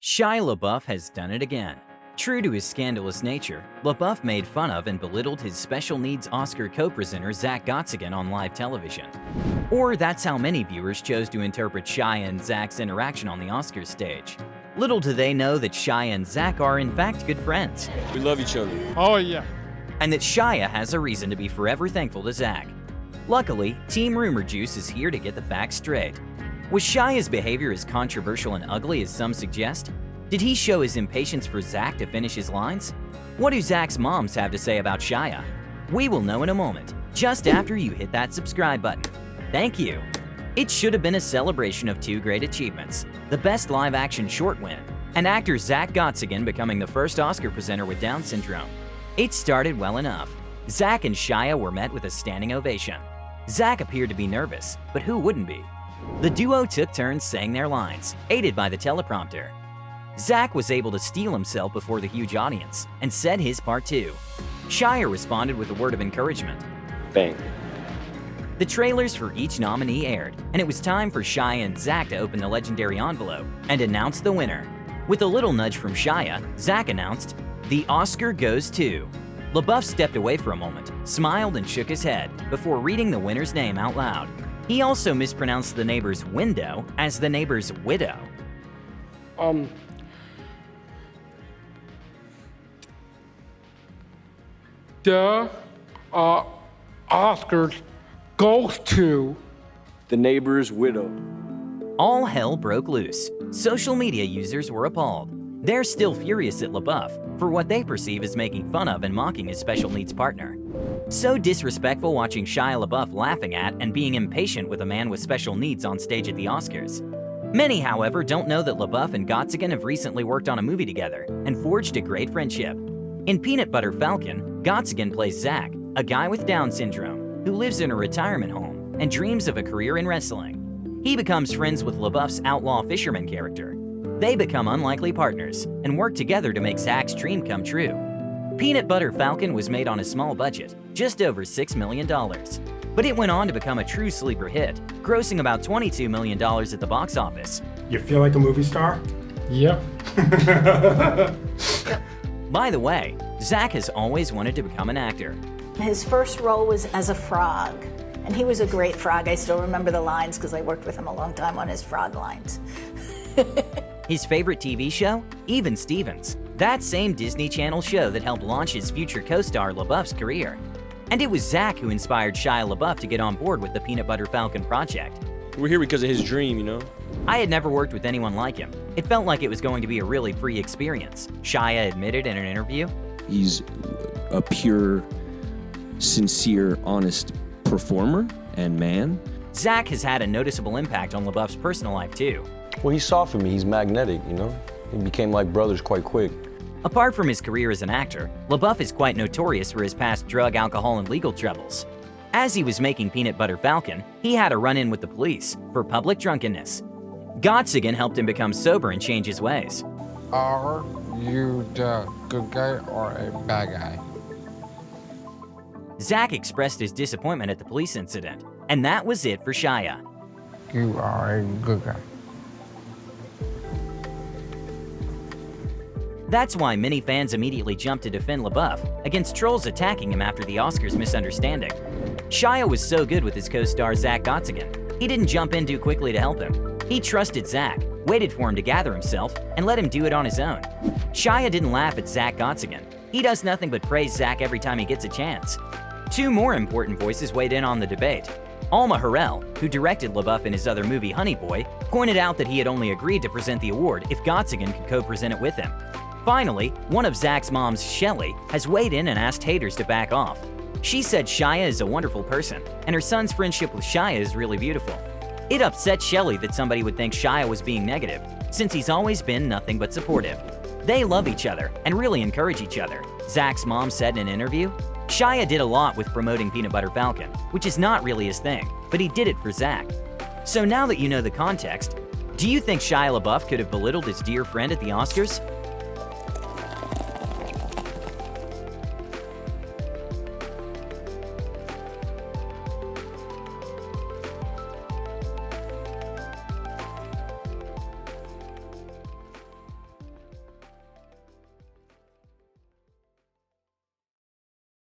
Shia LaBeouf has done it again. True to his scandalous nature, LaBeouf made fun of and belittled his special needs Oscar co-presenter Zack Gottsagen on live television. Or that's how many viewers chose to interpret Shia and Zack's interaction on the Oscars stage. Little do they know that Shia and Zack are in fact good friends. We love each other. Oh yeah. And that Shia has a reason to be forever thankful to Zack. Luckily, Team Rumour Juice is here to get the facts straight. Was Shia's behavior as controversial and ugly as some suggest? Did he show his impatience for Zack to finish his lines? What do Zack's moms have to say about Shia? We will know in a moment, just after you hit that subscribe button. Thank you. It should have been a celebration of two great achievements: the Best Live-Action Short win, and actor Zack Gottsagen becoming the first Oscar presenter with Down syndrome. It started well enough. Zack and Shia were met with a standing ovation. Zack appeared to be nervous, but who wouldn't be? The duo took turns saying their lines, aided by the teleprompter. Zack was able to steel himself before the huge audience and said his part too. Shia responded with a word of encouragement. Bang. The trailers for each nominee aired, and it was time for Shia and Zack to open the legendary envelope and announce the winner. With a little nudge from Shia, Zack announced, "The Oscar goes to." LaBeouf stepped away for a moment, smiled and shook his head before reading the winner's name out loud. He also mispronounced the neighbor's window as the neighbor's widow. The Oscars goes to The neighbor's widow. All hell broke loose. Social media users were appalled. They're still furious at LaBeouf for what they perceive as making fun of and mocking his special needs partner. So disrespectful watching Shia LaBeouf laughing at and being impatient with a man with special needs on stage at the Oscars. Many, however, don't know that LaBeouf and Gottsagen have recently worked on a movie together and forged a great friendship. In Peanut Butter Falcon, Gottsagen plays Zack, a guy with Down syndrome who lives in a retirement home and dreams of a career in wrestling. He becomes friends with LaBeouf's outlaw fisherman character. They become unlikely partners and work together to make Zack's dream come true. Peanut Butter Falcon was made on a small budget, just over $6 million. But it went on to become a true sleeper hit, grossing about $22 million at the box office. You feel like a movie star? Yep. By the way, Zack has always wanted to become an actor. His first role was as a frog, and he was a great frog. I still remember the lines because I worked with him a long time on his frog lines. His favorite TV show? Even Stevens, that same Disney Channel show that helped launch his future co-star LaBeouf's career. And it was Zack who inspired Shia LaBeouf to get on board with the Peanut Butter Falcon project. We're here because of his dream, you know? I had never worked with anyone like him. It felt like it was going to be a really free experience, Shia admitted in an interview. He's a pure, sincere, honest performer and man. Zack has had a noticeable impact on LaBeouf's personal life too. Well, he saw for me. He's magnetic, you know? We became like brothers quite quick. Apart from his career as an actor, LaBeouf is quite notorious for his past drug, alcohol, and legal troubles. As he was making Peanut Butter Falcon, he had a run-in with the police for public drunkenness. Gottsagen helped him become sober and change his ways. Are you the good guy or a bad guy? Zack expressed his disappointment at the police incident, and that was it for Shia. You are a good guy. That's why many fans immediately jumped to defend LaBeouf against trolls attacking him after the Oscars misunderstanding. Shia was so good with his co-star Zack Gottsagen, he didn't jump in too quickly to help him. He trusted Zack, waited for him to gather himself, and let him do it on his own. Shia didn't laugh at Zack Gottsagen. He does nothing but praise Zack every time he gets a chance. Two more important voices weighed in on the debate. Alma Harrell, who directed LaBeouf in his other movie Honey Boy, pointed out that he had only agreed to present the award if Gottsagen could co-present it with him. Finally, one of Zack's moms, Shelley, has weighed in and asked haters to back off. She said Shia is a wonderful person, and her son's friendship with Shia is really beautiful. It upset Shelley that somebody would think Shia was being negative, since he's always been nothing but supportive. They love each other and really encourage each other, Zack's mom said in an interview. Shia did a lot with promoting Peanut Butter Falcon, which is not really his thing, but he did it for Zack. So now that you know the context, do you think Shia LaBeouf could have belittled his dear friend at the Oscars?